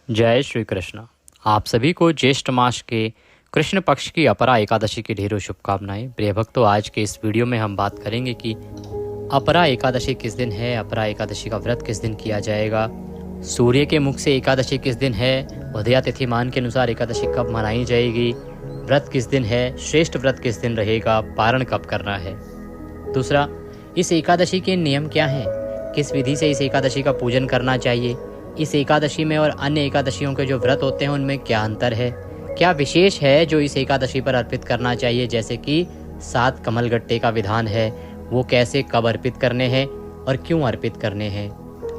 जय श्री कृष्ण। आप सभी को ज्येष्ठ मास के कृष्ण पक्ष की अपरा एकादशी की ढेरों शुभकामनाएं। प्रिय भक्तों, आज के इस वीडियो में हम बात करेंगे कि अपरा एकादशी किस दिन है, अपरा एकादशी का व्रत किस दिन किया जाएगा, सूर्य के मुख से एकादशी किस दिन है, उदया तिथिमान के अनुसार एकादशी कब मनाई जाएगी, व्रत किस दिन है, श्रेष्ठ व्रत किस दिन रहेगा, पारण कब करना है। दूसरा, इस एकादशी के नियम क्या हैं, किस विधि से इस एकादशी का पूजन करना चाहिए, इस एकादशी में और अन्य एकादशियों के जो व्रत होते हैं उनमें क्या अंतर है, क्या विशेष है जो इस एकादशी पर अर्पित करना चाहिए, जैसे कि 7 कमलगट्टे का विधान है, वो कैसे कब अर्पित करने हैं और क्यों अर्पित करने हैं।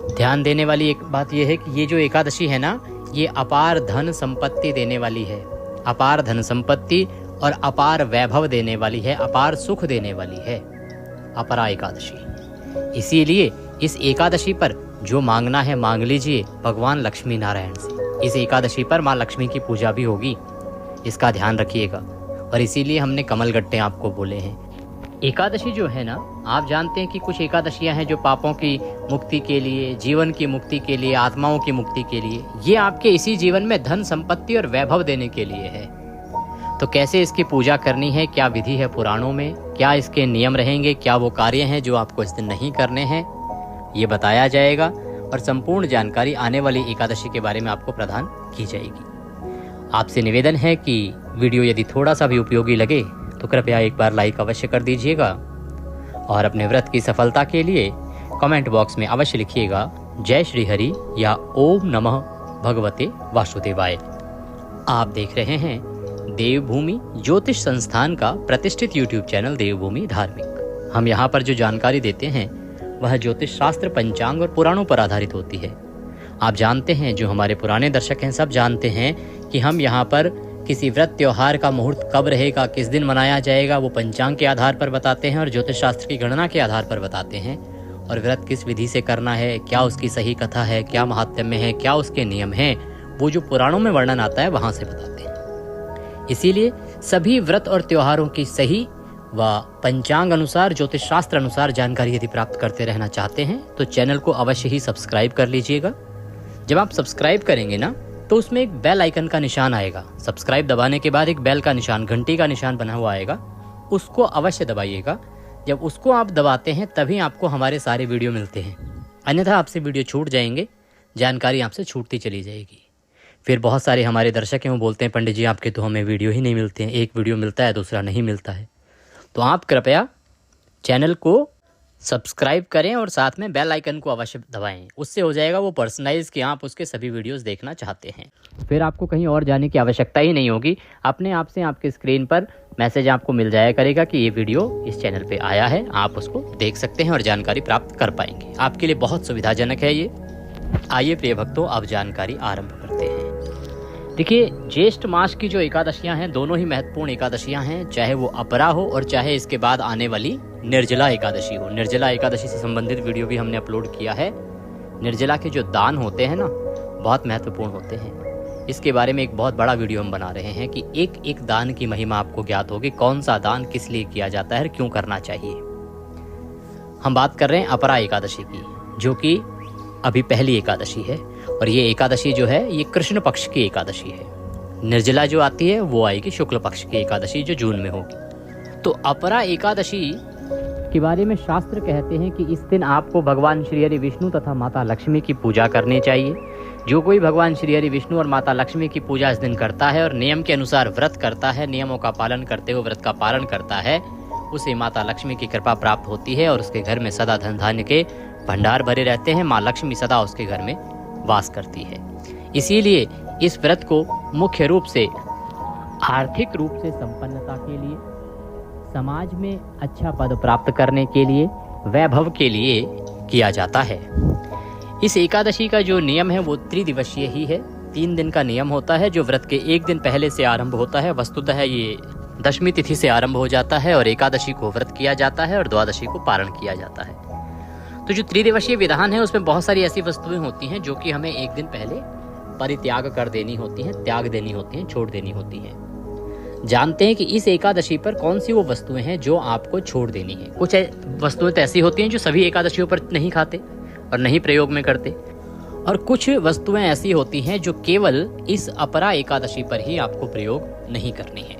ध्यान देने वाली एक बात यह है कि ये जो एकादशी है ना, ये अपार धन संपत्ति देने वाली है, अपार धन संपत्ति और अपार वैभव देने वाली है, अपार सुख देने वाली है अपरा एकादशी। इसीलिए इस एकादशी पर जो मांगना है मांग लीजिए भगवान लक्ष्मी नारायण से। इस एकादशी पर माँ लक्ष्मी की पूजा भी होगी, इसका ध्यान रखिएगा। और इसीलिए हमने कमलगट्टे आपको बोले हैं। एकादशी जो है ना, आप जानते हैं कि कुछ एकादशियां हैं जो पापों की मुक्ति के लिए, जीवन की मुक्ति के लिए, आत्माओं की मुक्ति के लिए, ये आपके इसी जीवन में धन संपत्ति और वैभव देने के लिए है। तो कैसे इसकी पूजा करनी है, क्या विधि है पुराणों में, क्या इसके नियम रहेंगे, क्या वो कार्य हैं जो आपको इस दिन नहीं करने हैं, ये बताया जाएगा। और संपूर्ण जानकारी आने वाली एकादशी के बारे में आपको प्रदान की जाएगी। आपसे निवेदन है कि वीडियो यदि थोड़ा सा भी उपयोगी लगे तो कृपया एक बार लाइक अवश्य कर दीजिएगा और अपने व्रत की सफलता के लिए कमेंट बॉक्स में अवश्य लिखिएगा जय श्री हरि या ओम नमः भगवते वासुदेवाय। आप देख रहे हैं देवभूमि ज्योतिष संस्थान का प्रतिष्ठित यूट्यूब चैनल देवभूमि धार्मिक। हम यहाँ पर जो जानकारी देते हैं वह ज्योतिष शास्त्र, पंचांग और पुराणों पर आधारित होती है। आप जानते हैं, जो हमारे पुराने दर्शक हैं सब जानते हैं कि हम यहाँ पर किसी व्रत त्योहार का मुहूर्त कब रहेगा, किस दिन मनाया जाएगा, वो पंचांग के आधार पर बताते हैं और ज्योतिष शास्त्र की गणना के आधार पर बताते हैं। और व्रत किस विधि से करना है, क्या उसकी सही कथा है, क्या महात्म्य है, क्या उसके नियम हैं, वो जो पुराणों में वर्णन आता है वहाँ से बताते हैं। इसीलिए सभी व्रत और त्योहारों की सही व पंचांग अनुसार, ज्योतिष शास्त्र अनुसार जानकारी यदि प्राप्त करते रहना चाहते हैं तो चैनल को अवश्य ही सब्सक्राइब कर लीजिएगा। जब आप सब्सक्राइब करेंगे ना तो उसमें एक बेल आइकन का निशान आएगा। सब्सक्राइब दबाने के बाद एक बेल का निशान, घंटी का निशान बना हुआ आएगा, उसको अवश्य दबाइएगा। जब उसको आप दबाते हैं तभी आपको हमारे सारे वीडियो मिलते हैं, अन्यथा आपसे वीडियो छूट जाएंगे, जानकारी आपसे छूटती चली जाएगी। फिर बहुत सारे हमारे दर्शक हैं वो बोलते हैं पंडित जी आपके तो हमें वीडियो ही नहीं मिलते हैं, एक वीडियो मिलता है दूसरा नहीं मिलता है। तो आप कृपया चैनल को सब्सक्राइब करें और साथ में बेल आइकन को अवश्य दबाएं। उससे हो जाएगा वो पर्सनलाइज कि आप उसके सभी वीडियोस देखना चाहते हैं। फिर आपको कहीं और जाने की आवश्यकता ही नहीं होगी, अपने आप से आपके स्क्रीन पर मैसेज आपको मिल जाया करेगा कि ये वीडियो इस चैनल पे आया है, आप उसको देख सकते हैं और जानकारी प्राप्त कर पाएंगे। आपके लिए बहुत सुविधाजनक है ये। आइए प्रिय भक्तों, अब जानकारी आरंभ करते हैं। देखिए, ज्येष्ठ मास की जो एकादशियां हैं दोनों ही महत्वपूर्ण एकादशियां हैं, चाहे वो अपरा हो और चाहे इसके बाद आने वाली निर्जला एकादशी हो। निर्जला एकादशी से संबंधित वीडियो भी हमने अपलोड किया है। निर्जला के जो दान होते हैं ना, बहुत महत्वपूर्ण होते हैं। इसके बारे में एक बहुत बड़ा वीडियो हम बना रहे हैं कि एक एक दान की महिमा आपको ज्ञात होगी, कौन सा दान किस लिए किया जाता है और क्यों करना चाहिए। हम बात कर रहे हैं अपरा एकादशी की, जो कि अभी पहली एकादशी है। और ये एकादशी जो है ये कृष्ण पक्ष की एकादशी है। निर्जला जो आती है वो आएगी शुक्ल पक्ष की एकादशी, जो जून में होगी। तो अपरा एकादशी के बारे में शास्त्र कहते हैं कि इस दिन आपको भगवान श्री हरि विष्णु तथा माता लक्ष्मी की पूजा करनी चाहिए। जो कोई भगवान श्री हरि विष्णु और माता लक्ष्मी की पूजा इस दिन करता है और नियम के अनुसार व्रत करता है, नियमों का पालन करते हुए व्रत का पालन करता है, उसे माता लक्ष्मी की कृपा प्राप्त होती है और उसके घर में सदा धन धान्य के भंडार भरे रहते हैं। माँ लक्ष्मी सदा उसके घर में वास करती है। इसीलिए इस व्रत को मुख्य रूप से आर्थिक रूप से संपन्नता के लिए, समाज में अच्छा पद प्राप्त करने के लिए, वैभव के लिए किया जाता है। इस एकादशी का जो नियम है वो त्रिदिवसीय ही है। 3 दिन का नियम होता है, जो व्रत के एक दिन पहले से आरंभ होता है। वस्तुतः ये दशमी तिथि से आरंभ हो जाता है और एकादशी को व्रत किया जाता है और द्वादशी को पारण किया जाता है। तो जो त्रिदिवसीय विधान है उसमें बहुत सारी ऐसी वस्तुएं होती हैं जो कि हमें एक दिन पहले परित्याग कर देनी होती हैं, त्याग देनी होती हैं, छोड़ देनी होती हैं। जानते हैं कि इस एकादशी पर कौन सी वो वस्तुएं हैं जो आपको छोड़ देनी है। कुछ वस्तुएं तो ऐसी होती हैं जो सभी एकादशियों पर नहीं खाते और नहीं प्रयोग में करते, और कुछ वस्तुएं ऐसी होती हैं जो केवल इस अपरा एकादशी पर ही आपको प्रयोग नहीं करनी है।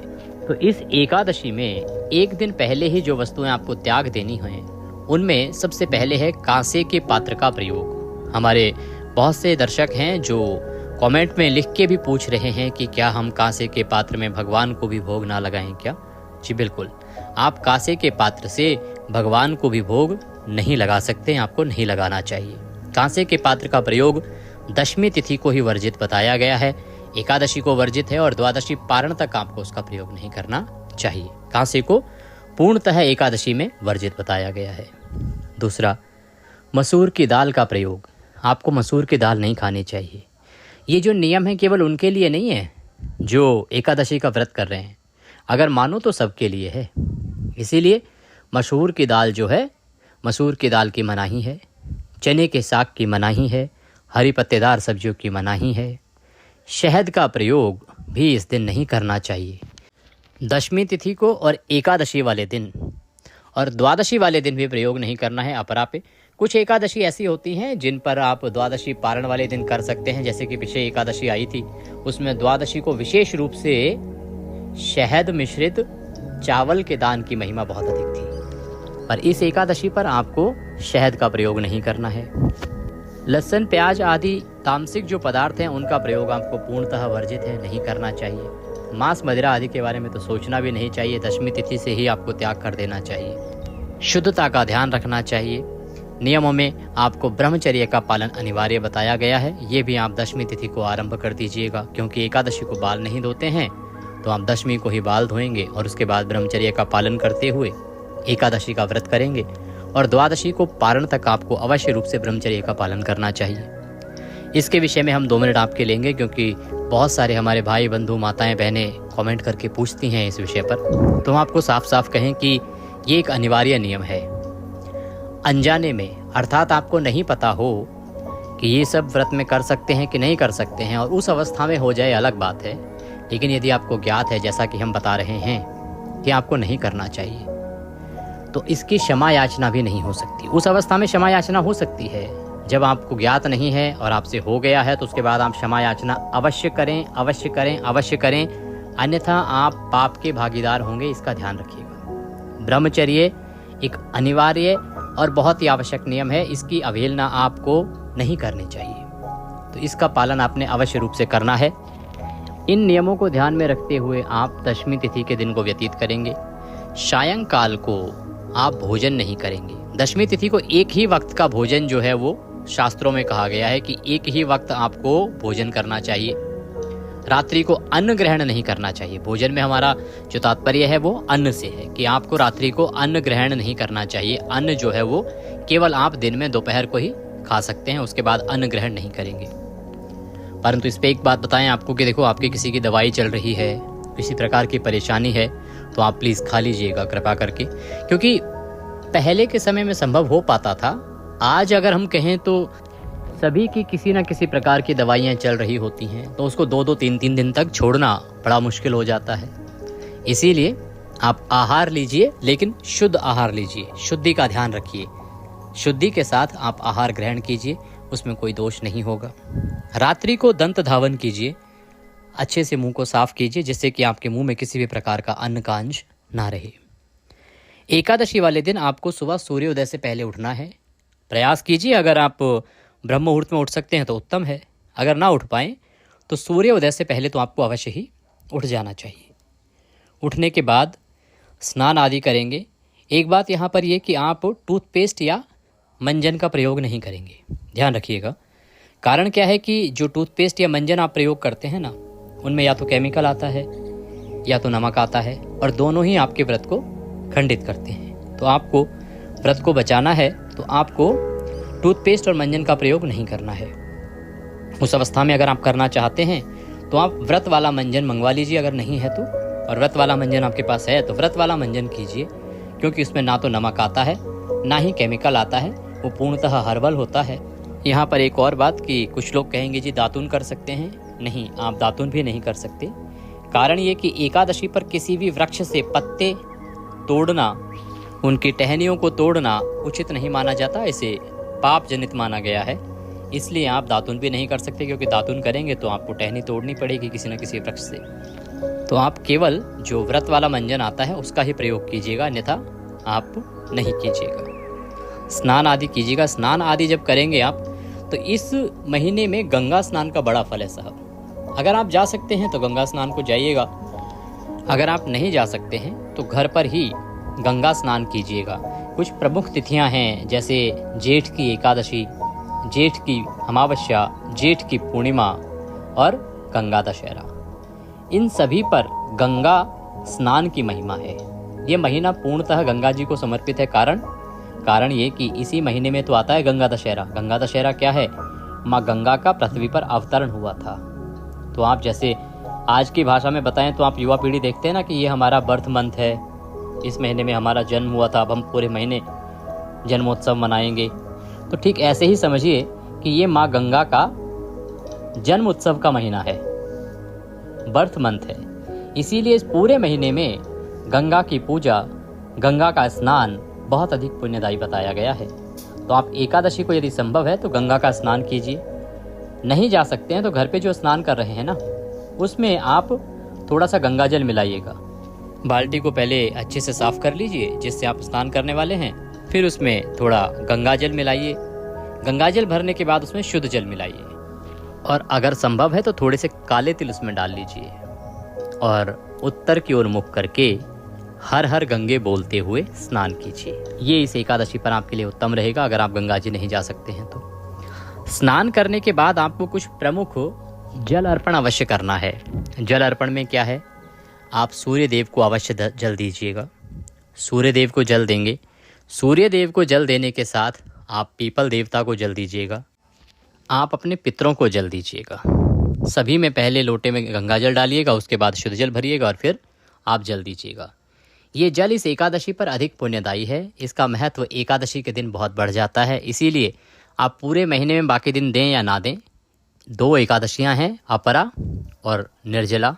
तो इस एकादशी में एक दिन पहले ही जो वस्तुएं आपको त्याग देनी हैं, उनमें सबसे पहले है कांसे के पात्र का प्रयोग। हमारे बहुत से दर्शक हैं जो कमेंट में लिख के भी पूछ रहे हैं कि क्या हम कांसे के पात्र में भगवान को भी भोग ना लगाएं क्या? जी बिल्कुल, आप कांसे के पात्र से भगवान को भी भोग नहीं लगा सकते, आपको नहीं लगाना चाहिए। कांसे के पात्र का प्रयोग दशमी तिथि को ही वर्जित बताया गया है, एकादशी को वर्जित है और द्वादशी पारण तक आपको उसका प्रयोग नहीं करना चाहिए। कांसे को पूर्णतः एकादशी में वर्जित बताया गया है। दूसरा, मसूर की दाल का प्रयोग। आपको मसूर की दाल नहीं खानी चाहिए। ये जो नियम है केवल उनके लिए नहीं है जो एकादशी का व्रत कर रहे हैं, अगर मानो तो सबके लिए है। इसीलिए मसूर की दाल जो है, मसूर की दाल की मनाही है, चने के साग की मनाही है, हरी पत्तेदार सब्जियों की मनाही है। शहद का प्रयोग भी इस दिन नहीं करना चाहिए। दशमी तिथि को और एकादशी वाले दिन और द्वादशी वाले दिन भी प्रयोग नहीं करना है अपरा पे। कुछ एकादशी ऐसी होती हैं जिन पर आप द्वादशी पारण वाले दिन कर सकते हैं, जैसे कि पिछले एकादशी आई थी, उसमें द्वादशी को विशेष रूप से शहद मिश्रित चावल के दान की महिमा बहुत अधिक थी। पर इस एकादशी पर आपको शहद का प्रयोग नहीं करना है। लहसुन प्याज आदि तामसिक जो पदार्थ हैं उनका प्रयोग आपको पूर्णतः वर्जित है, नहीं करना चाहिए। मांस मदिरा आदि के बारे में तो सोचना भी नहीं चाहिए, दशमी तिथि से ही आपको त्याग कर देना चाहिए। शुद्धता का ध्यान रखना चाहिए। नियमों में आपको ब्रह्मचर्य का पालन अनिवार्य बताया गया है, ये भी आप दशमी तिथि को आरंभ कर दीजिएगा, क्योंकि एकादशी को बाल नहीं धोते हैं तो आप दशमी को ही बाल धोएंगे और उसके बाद ब्रह्मचर्य का पालन करते हुए एकादशी का व्रत करेंगे और द्वादशी को पारण तक आपको अवश्य रूप से ब्रह्मचर्य का पालन करना चाहिए। इसके विषय में हम 2 मिनट आपके लेंगे, क्योंकि बहुत सारे हमारे भाई बंधु माताएं बहनें कमेंट करके पूछती हैं इस विषय पर। तो हम आपको साफ साफ कहें कि ये एक अनिवार्य नियम है। अनजाने में, अर्थात आपको नहीं पता हो कि ये सब व्रत में कर सकते हैं कि नहीं कर सकते हैं और उस अवस्था में हो जाए, अलग बात है। लेकिन यदि आपको ज्ञात है, जैसा कि हम बता रहे हैं, कि आपको नहीं करना चाहिए, तो इसकी क्षमा याचना भी नहीं हो सकती। उस अवस्था में क्षमा याचना हो सकती है, जब आपको ज्ञात नहीं है और आपसे हो गया है तो उसके बाद आप क्षमा याचना अवश्य करें, अवश्य करें, अवश्य करें, अन्यथा आप पाप के भागीदार होंगे, इसका ध्यान रखिएगा। ब्रह्मचर्य एक अनिवार्य और बहुत ही आवश्यक नियम है, इसकी अवहेलना आपको नहीं करनी चाहिए, तो इसका पालन आपने अवश्य रूप से करना है। इन नियमों को ध्यान में रखते हुए आप दशमी तिथि के दिन को व्यतीत करेंगे। सायंकाल को आप भोजन नहीं करेंगे। दशमी तिथि को एक ही वक्त का भोजन जो है वो शास्त्रों में कहा गया है कि एक ही वक्त आपको भोजन करना चाहिए। रात्रि को अन्न ग्रहण नहीं करना चाहिए। भोजन में हमारा जो तात्पर्य है वो अन्न से है कि आपको रात्रि को अन्न ग्रहण नहीं करना चाहिए। अन्न जो है वो केवल आप दिन में दोपहर को ही खा सकते हैं, उसके बाद अन्न ग्रहण नहीं करेंगे। परंतु इस पे एक बात बताएं आपको कि देखो, आपकी किसी की दवाई चल रही है, किसी प्रकार की परेशानी है, तो आप प्लीज़ खा लीजिएगा कृपा करके, क्योंकि पहले के समय में संभव हो पाता था। आज अगर हम कहें तो सभी की किसी न किसी प्रकार की दवाइयाँ चल रही होती हैं, तो उसको 2-2, 3-3 दिन तक छोड़ना बड़ा मुश्किल हो जाता है। इसीलिए आप आहार लीजिए, लेकिन शुद्ध आहार लीजिए, शुद्धि का ध्यान रखिए। शुद्धि के साथ आप आहार ग्रहण कीजिए, उसमें कोई दोष नहीं होगा। रात्रि को दंत धावन कीजिए, अच्छे से मुंह को साफ कीजिए, जिससे कि आपके मुंह में किसी भी प्रकार का अन्न का अंश ना रहे। एकादशी वाले दिन आपको सुबह सूर्योदय से पहले उठना है। प्रयास कीजिए, अगर आप ब्रह्म मुहूर्त में उठ सकते हैं तो उत्तम है, अगर ना उठ पाएँ तो सूर्योदय से पहले तो आपको अवश्य ही उठ जाना चाहिए। उठने के बाद स्नान आदि करेंगे। एक बात यहाँ पर यह कि आप टूथपेस्ट या मंजन का प्रयोग नहीं करेंगे, ध्यान रखिएगा। कारण क्या है कि जो टूथपेस्ट या मंजन आप प्रयोग करते हैं ना, उनमें या तो केमिकल आता है या तो नमक आता है, और दोनों ही आपके व्रत को खंडित करते हैं। तो आपको व्रत को बचाना है तो आपको टूथपेस्ट और मंजन का प्रयोग नहीं करना है। उस अवस्था में अगर आप करना चाहते हैं तो आप व्रत वाला मंजन मंगवा लीजिए, अगर नहीं है तो, और व्रत वाला मंजन आपके पास है तो व्रत वाला मंजन कीजिए, क्योंकि उसमें ना तो नमक आता है ना ही केमिकल आता है, वो पूर्णतः हर्बल होता है। यहाँ पर एक और बात कि कुछ लोग कहेंगे जी दातुन कर सकते हैं, नहीं, आप दातुन भी नहीं कर सकते। कारण ये कि एकादशी पर किसी भी वृक्ष से पत्ते तोड़ना, उनकी टहनियों को तोड़ना उचित नहीं माना जाता, इसे पाप जनित माना गया है। इसलिए आप दातुन भी नहीं कर सकते, क्योंकि दातुन करेंगे तो आपको टहनी तोड़नी पड़ेगी किसी न किसी वृक्ष से। तो आप केवल जो व्रत वाला मंजन आता है उसका ही प्रयोग कीजिएगा, अन्यथा आप नहीं कीजिएगा। स्नान आदि कीजिएगा। स्नान आदि जब करेंगे आप, तो इस महीने में गंगा स्नान का बड़ा फल है साहब। अगर आप जा सकते हैं तो गंगा स्नान को जाइएगा, अगर आप नहीं जा सकते हैं तो घर पर ही गंगा स्नान कीजिएगा। कुछ प्रमुख तिथियां हैं, जैसे जेठ की एकादशी, जेठ की अमावस्या, जेठ की पूर्णिमा और गंगा दशहरा। इन सभी पर गंगा स्नान की महिमा है। ये महीना पूर्णतः गंगा जी को समर्पित है। कारण ये कि इसी महीने में तो आता है गंगा दशहरा। गंगा दशहरा क्या है? माँ गंगा का पृथ्वी पर अवतरण हुआ था। तो आप जैसे आज की भाषा में बताएं तो आप युवा पीढ़ी देखते हैं ना कि ये हमारा बर्थ मंथ है, इस महीने में हमारा जन्म हुआ था, अब हम पूरे महीने जन्मोत्सव मनाएंगे। तो ठीक ऐसे ही समझिए कि ये माँ गंगा का जन्म उत्सव का महीना है, बर्थ मंथ है। इसीलिए इस पूरे महीने में गंगा की पूजा, गंगा का स्नान बहुत अधिक पुण्यदायी बताया गया है। तो आप एकादशी को यदि संभव है तो गंगा का स्नान कीजिए। नहीं जा सकते हैं तो घर पे जो स्नान कर रहे हैं ना, उसमें आप थोड़ा सा गंगा जल मिलाइएगा। बाल्टी को पहले अच्छे से साफ कर लीजिए जिससे आप स्नान करने वाले हैं, फिर उसमें थोड़ा गंगा जल मिलाइए। गंगा जल भरने के बाद उसमें शुद्ध जल मिलाइए, और अगर संभव है तो थोड़े से काले तिल उसमें डाल लीजिए, और उत्तर की ओर मुख करके हर हर गंगे बोलते हुए स्नान कीजिए। ये इस एकादशी पर आपके लिए उत्तम रहेगा, अगर आप गंगा जी नहीं जा सकते हैं तो। स्नान करने के बाद आपको कुछ प्रमुख जल अर्पण अवश्य करना है। जल अर्पण में क्या है? आप सूर्य देव को अवश्य जल दीजिएगा। सूर्य देव को जल देंगे। सूर्य देव को जल देने के साथ आप पीपल देवता को जल दीजिएगा। आप अपने पितरों को जल दीजिएगा। सभी में पहले लोटे में गंगा जल डालिएगा, उसके बाद शुद्ध जल भरिएगा और फिर आप जल दीजिएगा। ये जल इस एकादशी पर अधिक पुण्यदायी है। इसका महत्व एकादशी के दिन बहुत बढ़ जाता है। इसीलिए आप पूरे महीने में बाकी दिन दें या ना दें, 2 एकादशियां हैं, अपरा और निर्जला,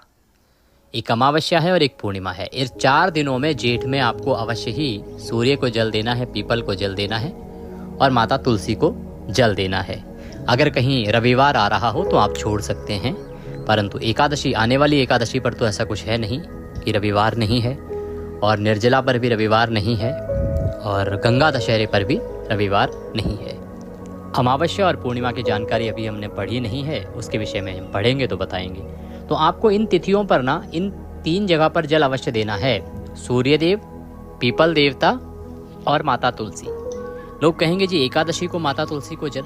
एक अमावस्या है और एक पूर्णिमा है। इस 4 दिनों में जेठ में आपको अवश्य ही सूर्य को जल देना है, पीपल को जल देना है और माता तुलसी को जल देना है। अगर कहीं रविवार आ रहा हो तो आप छोड़ सकते हैं, परंतु एकादशी, आने वाली एकादशी पर तो ऐसा कुछ है नहीं कि रविवार नहीं है, और निर्जला पर भी रविवार नहीं है, और गंगा दशहरे पर भी रविवार नहीं है। अमावस्या और पूर्णिमा की जानकारी अभी हमने पढ़ी नहीं है, उसके विषय में हम पढ़ेंगे तो बताएंगे। तो आपको इन तिथियों पर ना, इन 3 जगह पर जल अवश्य देना है, सूर्य देव, पीपल देवता और माता तुलसी। लोग कहेंगे जी एकादशी को माता तुलसी को जल।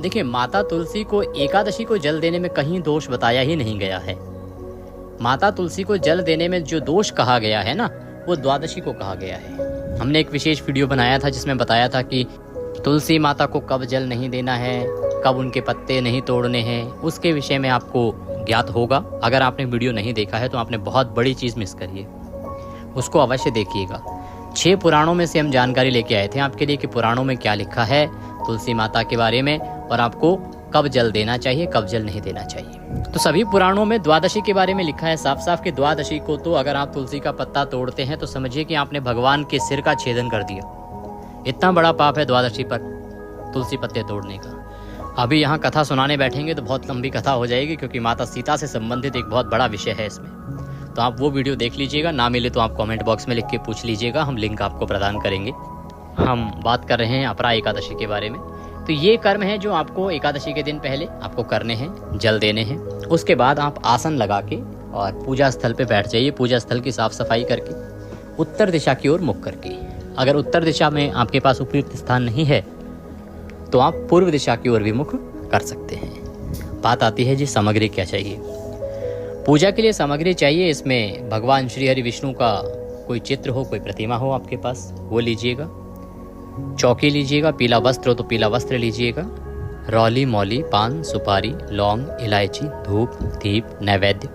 देखिए, माता तुलसी को एकादशी को जल देने में कहीं दोष बताया ही नहीं गया है। माता तुलसी को जल देने में जो दोष कहा गया है ना, वो द्वादशी को कहा गया है। हमने एक विशेष वीडियो बनाया था जिसमें बताया था कि तुलसी माता को कब जल नहीं देना है, कब उनके पत्ते नहीं तोड़ने हैं, उसके विषय में आपको ज्ञात होगा। अगर आपने वीडियो नहीं देखा है तो आपने बहुत बड़ी चीज़ मिस करी है, उसको अवश्य देखिएगा। 6 पुराणों में से हम जानकारी लेके आए थे आपके लिए कि पुराणों में क्या लिखा है तुलसी माता के बारे में, और आपको कब जल देना चाहिए, कब जल नहीं देना चाहिए। तो सभी पुराणों में द्वादशी के बारे में लिखा है साफ साफ कि द्वादशी को तो अगर आप तुलसी का पत्ता तोड़ते हैं तो समझिए कि आपने भगवान के सिर का छेदन कर दिया। इतना बड़ा पाप है द्वादशी पर तुलसी पत्ते तोड़ने का। अभी यहाँ कथा सुनाने बैठेंगे तो बहुत लंबी कथा हो जाएगी, क्योंकि माता सीता से संबंधित एक बहुत बड़ा विषय है इसमें। तो आप वो वीडियो देख लीजिएगा, ना मिले तो आप कमेंट बॉक्स में लिख के पूछ लीजिएगा, हम लिंक आपको प्रदान करेंगे। हम बात कर रहे हैं अपरा एकादशी के बारे में। तो ये कर्म है जो आपको एकादशी के दिन पहले आपको करने हैं, जल देने हैं। उसके बाद आप आसन लगा के और पूजा स्थल पे बैठ जाइए। पूजा स्थल की साफ सफाई करके उत्तर दिशा की ओर मुख करके। अगर उत्तर दिशा में आपके पास उपयुक्त स्थान नहीं है तो आप पूर्व दिशा की ओर भी मुख कर सकते हैं। बात आती है जी सामग्री क्या चाहिए। पूजा के लिए सामग्री चाहिए, इसमें भगवान श्री हरि विष्णु का कोई चित्र हो, कोई प्रतिमा हो आपके पास, वो लीजिएगा। चौकी लीजिएगा, पीला वस्त्र हो तो पीला वस्त्र लीजिएगा। रौली, मौली, पान, सुपारी, लौंग, इलायची, धूप, दीप, नैवेद्य।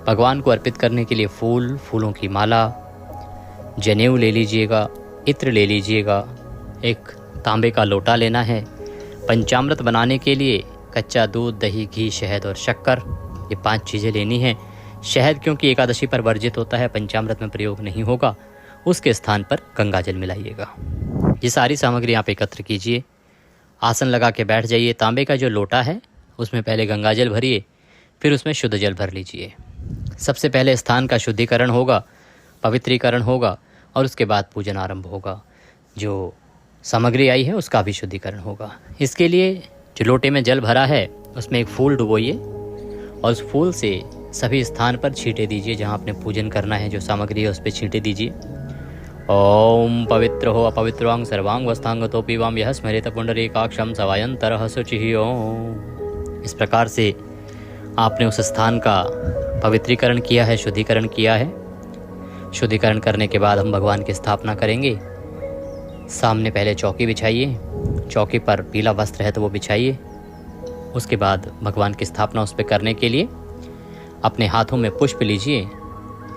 भगवान को अर्पित करने के लिए फूल, फूलों की माला, जनेऊ ले लीजिएगा, इत्र ले लीजिएगा, एक तांबे का लोटा लेना है। पंचामृत बनाने के लिए कच्चा दूध, दही, घी, शहद और शक्कर, ये 5 चीज़ें लेनी हैं। शहद क्योंकि एकादशी पर वर्जित होता है, पंचामृत में प्रयोग नहीं होगा, उसके स्थान पर गंगा जल मिलाइएगा। ये सारी सामग्री आप एकत्र कीजिए। आसन लगा के बैठ जाइए। तांबे का जो लोटा है उसमें पहले गंगा जल भरिए, फिर उसमें शुद्ध जल भर लीजिए। सबसे पहले स्थान का शुद्धिकरण होगा, पवित्रीकरण होगा और उसके बाद पूजन आरंभ होगा। जो सामग्री आई है उसका भी शुद्धिकरण होगा। इसके लिए जो लोटे में जल भरा है उसमें एक फूल डुबोइए और उस फूल से सभी स्थान पर छींटे दीजिए। जहाँ आपने पूजन करना है जो सामग्री है उस पर छींटे दीजिए। ओम पवित्र हो अपवित्रवांग सर्वांग वस्तांग तो पीवाम यह स्मृत पुंडरीकाक्षम सवायंतर शुचि ओम। इस प्रकार से आपने उस स्थान का पवित्रीकरण किया है, शुद्धिकरण किया है। शुद्धिकरण करने के बाद हम भगवान की स्थापना करेंगे। सामने पहले चौकी बिछाइए, चौकी पर पीला वस्त्र है तो वो बिछाइए। उसके बाद भगवान की स्थापना उस पर करने के लिए अपने हाथों में पुष्प लीजिए।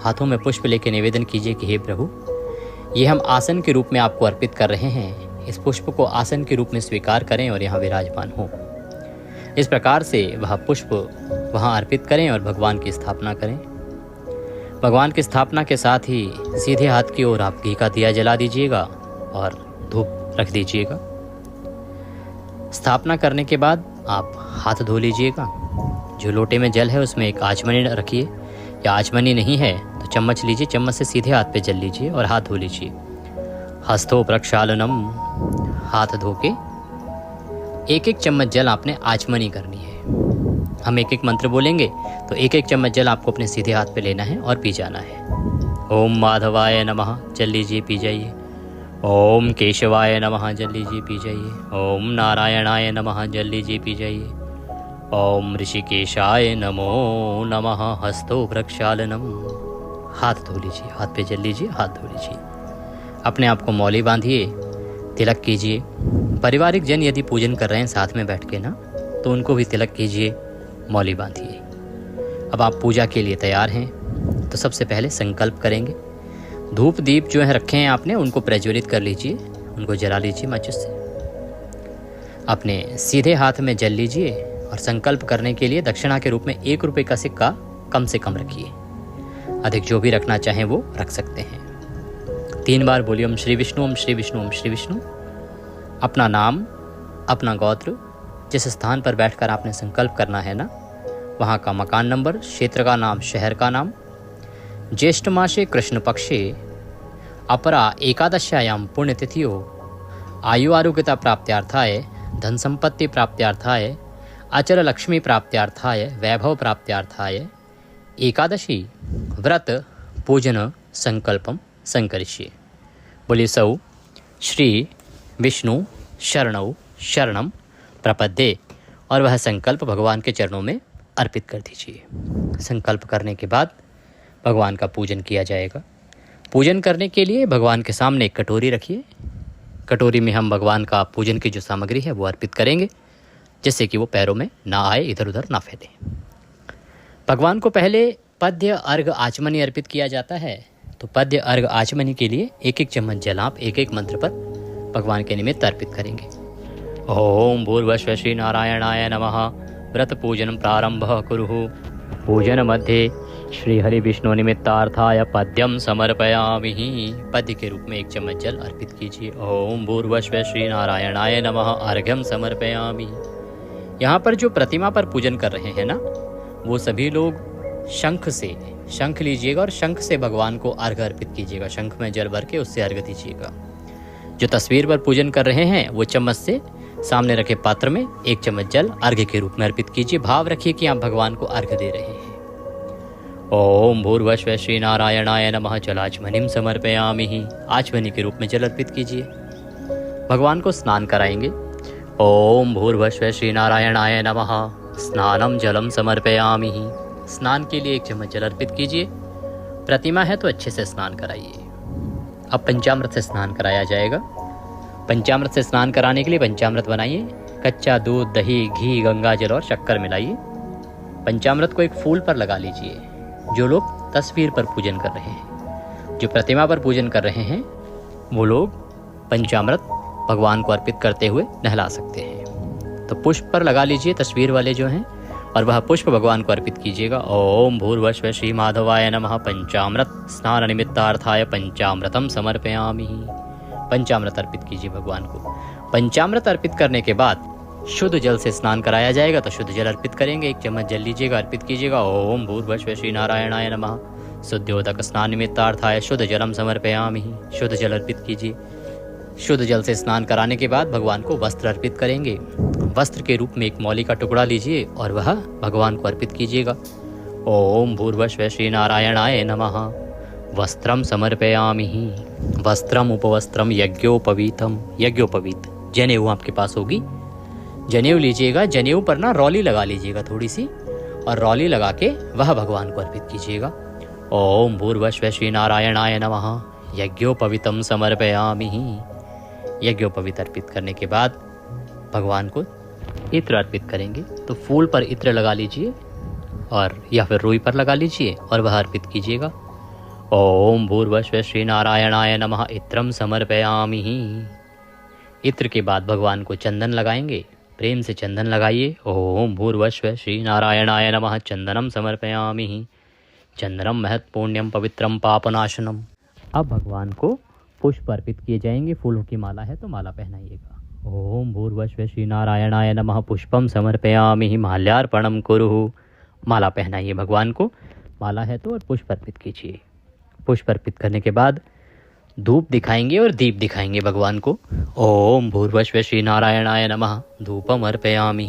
हाथों में पुष्प लेके निवेदन कीजिए कि हे प्रभु, ये हम आसन के रूप में आपको अर्पित कर रहे हैं। इस पुष्प को आसन के रूप में स्वीकार करें और यहाँ विराजमान हो। इस प्रकार से वह पुष्प वहाँ अर्पित करें और भगवान की स्थापना करें। भगवान की स्थापना के साथ ही सीधे हाथ की ओर आप घी का दिया जला दीजिएगा और धूप रख दीजिएगा। स्थापना करने के बाद आप हाथ धो लीजिएगा। जो लोटे में जल है उसमें एक आचमनी रखिए, या आचमनी नहीं है तो चम्मच लीजिए, चम्मच से सीधे हाथ पे जल लीजिए और हाथ धो लीजिए। हस्तो प्रक्षालनम, हाथ धो के एक एक चम्मच जल आपने आचमनी करनी है। हम एक एक मंत्र बोलेंगे तो एक एक चम्मच जल आपको अपने सीधे हाथ पे लेना है और पी जाना है। ओम माधवाय नमः, जल लीजिए पी जाइए। ओम केशवाय नमः, जल लीजिए पी जाइए। ओम नारायणाय नमः, जल लीजिए पी जाइए। ओम ऋषिकेशाय नमो नमः, हस्तो प्रक्षालनम। हाथ धो लीजिए, हाथ पे जल लीजिए, हाथ धो लीजिए। अपने आप को मौली बांधिए, तिलक कीजिए। पारिवारिक जन यदि पूजन कर रहे हैं साथ में बैठ के ना, तो उनको भी तिलक कीजिए, मौली बांधिए। अब आप पूजा के लिए तैयार हैं तो सबसे पहले संकल्प करेंगे। धूप दीप जो है रखे हैं आपने, उनको प्रज्वलित कर लीजिए, उनको जला लीजिए माचिस से। अपने सीधे हाथ में जल लीजिए और संकल्प करने के लिए दक्षिणा के रूप में 1 रुपये का सिक्का कम से कम रखिए। अधिक जो भी रखना चाहें वो रख सकते हैं। 3 बार बोलिए ओम श्री विष्णु, ओम श्री विष्णु, ओम श्री विष्णु। अपना नाम, अपना गोत्र, जिस स्थान पर बैठकर आपने संकल्प करना है ना, वहाँ का मकान नंबर, क्षेत्र का नाम, शहर का नाम, ज्येष्ठ मासे कृष्ण पक्षे अपरा एकादश्यायाम पुण्यतिथियो आयु आरोग्यता प्राप्त्यार्थाय, धन संपत्ति प्राप्त्यार्थाय, अचर लक्ष्मी प्राप्त्यार्थाय, वैभव प्राप्त्यार्थाय एकादशी व्रत पूजन संकल्पम संकरिष्ये। बोलिए सौ श्री विष्णु शरणौ शरणम प्रपद्ये, और वह संकल्प भगवान के चरणों में अर्पित कर दीजिए। संकल्प करने के बाद भगवान का पूजन किया जाएगा। पूजन करने के लिए भगवान के सामने एक कटोरी रखिए। कटोरी में हम भगवान का पूजन की जो सामग्री है वो अर्पित करेंगे, जिससे कि वो पैरों में ना आए, इधर उधर ना फैले। भगवान को पहले पद्य अर्घ आचमनी अर्पित किया जाता है। तो पद्य अर्घ आचमनी के लिए 1-1 चम्मच जल आप एक एक मंत्र पर भगवान के निमित्त अर्पित करेंगे। ओम भूर्भुवः श्री नारायणाय नमः, व्रत पूजन प्रारंभ कुरुः। पूजन मध्य श्री हरि विष्णु निमित्तार्थाय पद्यम समर्पयामि। पद्य के रूप में 1 चम्मच जल अर्पित कीजिए। ओम भूर्भुवः श्री नारायणाय नमः, अर्घ्यम समर्पयामि। यहाँ पर जो प्रतिमा पर पूजन कर रहे हैं ना, वो सभी लोग शंख लीजिएगा और शंख से भगवान को अर्घ अर्पित कीजिएगा। शंख में जल भर के उससे अर्घ दीजिएगा। जो तस्वीर पर पूजन कर रहे हैं वो चम्मच से सामने रखे पात्र में 1 चम्मच जल अर्घ्य के रूप में अर्पित कीजिए। भाव रखिए कि आप भगवान को अर्घ्य दे रहे हैं। ओम भूर्भुवः श्री नारायणाय नमः, जलाचमनीं समर्पयामि। आचमनी के रूप में जल अर्पित कीजिए। भगवान को स्नान कराएंगे। ओम भूर्भुवः श्री नारायणाय नमः, स्नानम जलम समर्पयामि। स्नान के लिए 1 चम्मच जल अर्पित कीजिए। प्रतिमा है तो अच्छे से स्नान कराइए। अब पंचामृत से स्नान कराया जाएगा। पंचामृत से स्नान कराने के लिए पंचामृत बनाइए। कच्चा दूध, दही, घी, गंगा जल और शक्कर मिलाइए। पंचामृत को एक फूल पर लगा लीजिए। जो लोग तस्वीर पर पूजन कर रहे हैं, जो प्रतिमा पर पूजन कर रहे हैं, वो लोग पंचामृत भगवान को अर्पित करते हुए नहला सकते हैं। तो पुष्प पर लगा लीजिए, तस्वीर वाले जो हैं, और वह पुष्प भगवान को अर्पित कीजिएगा। ओम भूर्भुवः श्री माधवाय नमः, पंचामृत स्नान निमित्तार्थाय पंचामृतम समर्पयामि। पंचामृत अर्पित कीजिए भगवान को। पंचामृत अर्पित करने के बाद शुद्ध जल से स्नान कराया जाएगा। तो शुद्ध जल अर्पित करेंगे, 1 चम्मच जल लीजिएगा, अर्पित कीजिएगा। ओम भूर्भुवः श्री नारायणाय नमः। शुद्धोदक स्नान निमित्तार्थाय शुद्ध जलम समर्पयामि। शुद्ध जल अर्पित कीजिए। शुद्ध जल से स्नान कराने के बाद भगवान को वस्त्र अर्पित करेंगे। वस्त्र के रूप में एक मौली का टुकड़ा लीजिए और वह भगवान को अर्पित कीजिएगा। ओम भूर्भुवः श्री नारायणाय नमः। वस्त्रम समर्पयामि। वस्त्रम उपवस्त्रम यज्ञोपवीतम। यज्ञोपवीत जनेऊ आपके पास होगी, जनेऊ लीजिएगा। जनेऊ पर ना रौली लगा लीजिएगा थोड़ी सी, और रौली लगा के वह भगवान को अर्पित कीजिएगा। ओम भूर्भुवः श्री नारायणाय नमः। यज्ञोपवीतम समर्पयामि। यज्ञोपवीत अर्पित करने के बाद भगवान को इत्र अर्पित करेंगे। तो फूल पर इत्र लगा लीजिए और या फिर रुई पर लगा लीजिए और वह अर्पित कीजिएगा। ओम भूर्भुवः श्री नारायणाय नमः। इत्रम समर्पयामि। इत्र के बाद भगवान को चंदन लगाएंगे। प्रेम से चंदन लगाइए। ओम भूर्भुवः श्री नारायणाय नमः। चंदनम समर्पयामि। चंदनम महत् पुण्यम पवित्रम पापनाशनम। अब भगवान को पुष्प अर्पित किए जाएंगे। फूलों की माला है तो माला पहनाइएगा। ओम भूर्भुवः श्री नारायणाय नमः। पुष्पम समर्पयामि। माल्यार्पणम कुरु। माला पहनाइए भगवान को, माला है तो, और पुष्प अर्पित कीजिए। पुष्प अर्पित करने के बाद धूप दिखाएंगे और दीप दिखाएंगे भगवान को। ओम भूर्भुवः श्री नारायणाय नमः। धूपम अर्पयामि।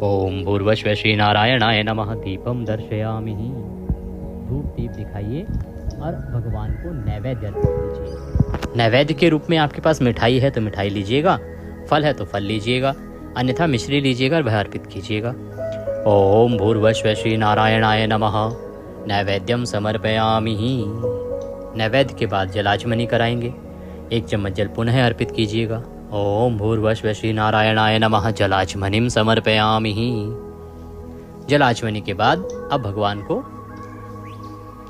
ओम भूर्भुवः श्री नारायणाय नमः। दीपम दर्शयामि। धूप दीप दिखाइए और भगवान को नैवेद्य अर्पित कीजिए। नैवेद्य के रूप में आपके पास मिठाई है तो मिठाई लीजिएगा, फल है तो फल लीजिएगा, अन्यथा मिश्री लीजिएगा और वह अर्पित कीजिएगा। ओम भूर्भुवः श्री नारायणाय नमः। नैवेद्यम समर्पयामि। नैवेद्य के बाद जलाचमनी कराएंगे। 1 चम्मच जल पुनः अर्पित कीजिएगा। ओम भूर्भुवः श्री नारायणाय नमः। जलाचमनिम समर्पयामि। जलाचमनी के बाद अब भगवान को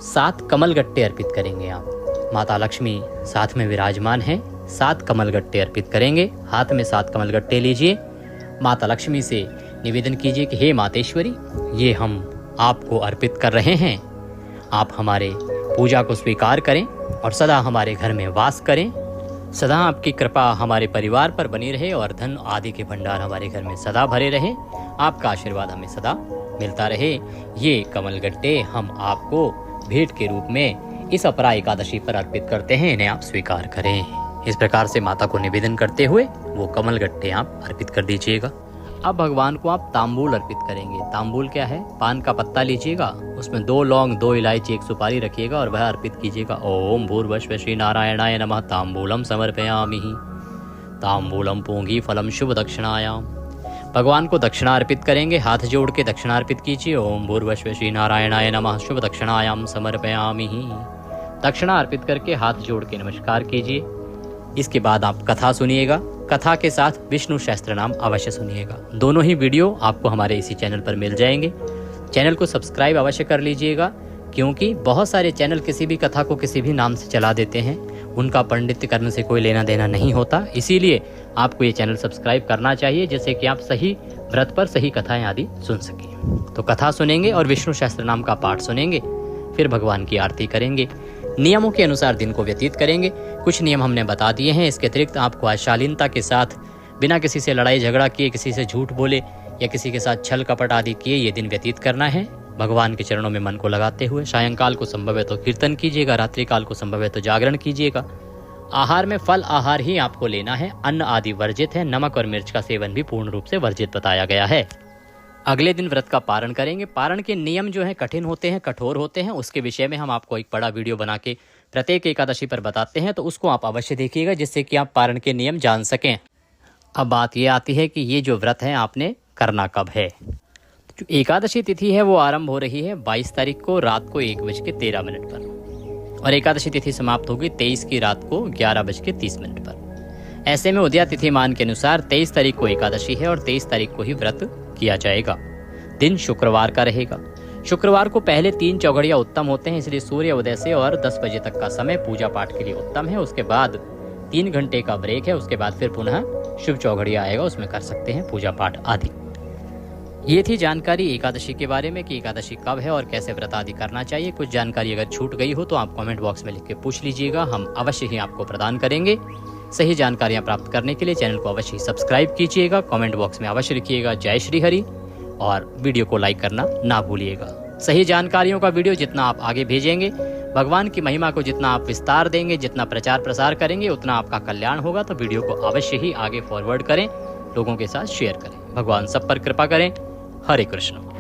7 कमलगट्टे अर्पित करेंगे। आप माता लक्ष्मी साथ में विराजमान हैं। 7 कमलगट्टे अर्पित करेंगे। हाथ में 7 कमलगट्टे लीजिए। माता लक्ष्मी से निवेदन कीजिए कि हे मातेश्वरी, ये हम आपको अर्पित कर रहे हैं। आप हमारे पूजा को स्वीकार करें और सदा हमारे घर में वास करें। सदा आपकी कृपा हमारे परिवार पर बनी रहे और धन आदि के भंडार हमारे घर में सदा भरे रहे। आपका आशीर्वाद हमें सदा मिलता रहे। ये कमलगट्टे हम आपको भेंट के रूप में इस अपरा एकादशी पर अर्पित करते हैं, इन्हें आप स्वीकार करें। इस प्रकार से माता को निवेदन करते हुए वो कमलगट्टे आप अर्पित कर दीजिएगा। अब भगवान को आप तांबूल अर्पित करेंगे। तांबूल क्या है? पान का पत्ता लीजिएगा, उसमें 2 लौंग, 2 इलायची, 1 सुपारी रखिएगा और वह अर्पित कीजिएगा। ओम भूर्भुवः श्री नारायणाय नमः। तांबूलम समर्पयामि। तांबूलम पूंगी फलम शुभ दक्षिणायाम। भगवान को दक्षिणा अर्पित करेंगे। हाथ जोड़ के दक्षिणा अर्पित कीजिए। ओम भूर्भुवः श्री नारायणाय नमः। शुभ दक्षिणायाम समर्पयामि। दक्षिणा अर्पित करके हाथ जोड़ के नमस्कार कीजिए। इसके बाद आप कथा सुनिएगा। कथा के साथ विष्णु सहस्त्र नाम अवश्य सुनिएगा। दोनों ही वीडियो आपको हमारे इसी चैनल पर मिल जाएंगे। चैनल को सब्सक्राइब अवश्य कर लीजिएगा, क्योंकि बहुत सारे चैनल किसी भी कथा को किसी भी नाम से चला देते हैं। उनका पंडित्य करने से कोई लेना देना नहीं होता। इसीलिए आपको ये चैनल सब्सक्राइब करना चाहिए, जिससे कि आप सही व्रत पर सही कथाएं आदि सुन सकें। तो कथा सुनेंगे और विष्णु सहस्त्र नाम का पाठ सुनेंगे, फिर भगवान की आरती करेंगे। नियमों के अनुसार दिन को व्यतीत करेंगे। कुछ नियम हमने बता दिए हैं। इसके अतिरिक्त आपको आज शालीनता के साथ, बिना किसी से लड़ाई झगड़ा किए, किसी से झूठ बोले या किसी के साथ छल कपट आदि किए ये दिन व्यतीत करना है। भगवान के चरणों में मन को लगाते हुए सायंकाल को संभव है तो कीर्तन कीजिएगा, रात्रि काल को संभव है तो जागरण कीजिएगा। आहार में फल आहार ही आपको लेना है। अन्न आदि वर्जित है। नमक और मिर्च का सेवन भी पूर्ण रूप से वर्जित बताया गया है। अगले दिन व्रत का पारण करेंगे। पारण के नियम जो है कठिन होते हैं, कठोर होते हैं। उसके विषय में हम आपको एक बड़ा वीडियो बना के प्रत्येक एकादशी पर बताते हैं, तो उसको आप अवश्य देखिएगा, जिससे कि आप पारण के नियम जान सकें। अब बात ये आती है कि ये जो व्रत है आपने करना कब है। जो एकादशी तिथि है वो आरंभ हो रही है 22 तारीख को रात को 1:13 पर, और एकादशी तिथि समाप्त होगी 23 की रात को 11:30 पर। ऐसे में उदया तिथिमान के अनुसार 23 तारीख को एकादशी है और 23 तारीख को ही व्रत किया जाएगा। दिन शुक्रवार का रहेगा। शुक्रवार को पहले 3 चौघड़िया उत्तम होते हैं, इसलिए सूर्य उदय से और 10 बजे तक का समय पूजा पाठ के लिए उत्तम है। उसके बाद 3 घंटे का ब्रेक है। उसके बाद फिर पुनः शुभ चौघड़िया आएगा, उसमें कर सकते हैं पूजा पाठ आदि। ये थी जानकारी एकादशी के बारे में कि एकादशी कब है और कैसे व्रत आदि करना चाहिए। कुछ जानकारी अगर छूट गई हो तो आप कमेंट बॉक्स में लिख के पूछ लीजिएगा, हम अवश्य ही आपको प्रदान करेंगे। सही जानकारियां प्राप्त करने के लिए चैनल को अवश्य सब्सक्राइब कीजिएगा। कमेंट बॉक्स में अवश्य लिखिएगा जय श्री हरि और वीडियो को लाइक करना ना भूलिएगा। सही जानकारियों का वीडियो जितना आप आगे भेजेंगे, भगवान की महिमा को जितना आप विस्तार देंगे, जितना प्रचार प्रसार करेंगे, उतना आपका कल्याण होगा। तो वीडियो को अवश्य ही आगे फॉरवर्ड करें, लोगों के साथ शेयर करें। भगवान सब पर कृपा करें। हरे कृष्ण।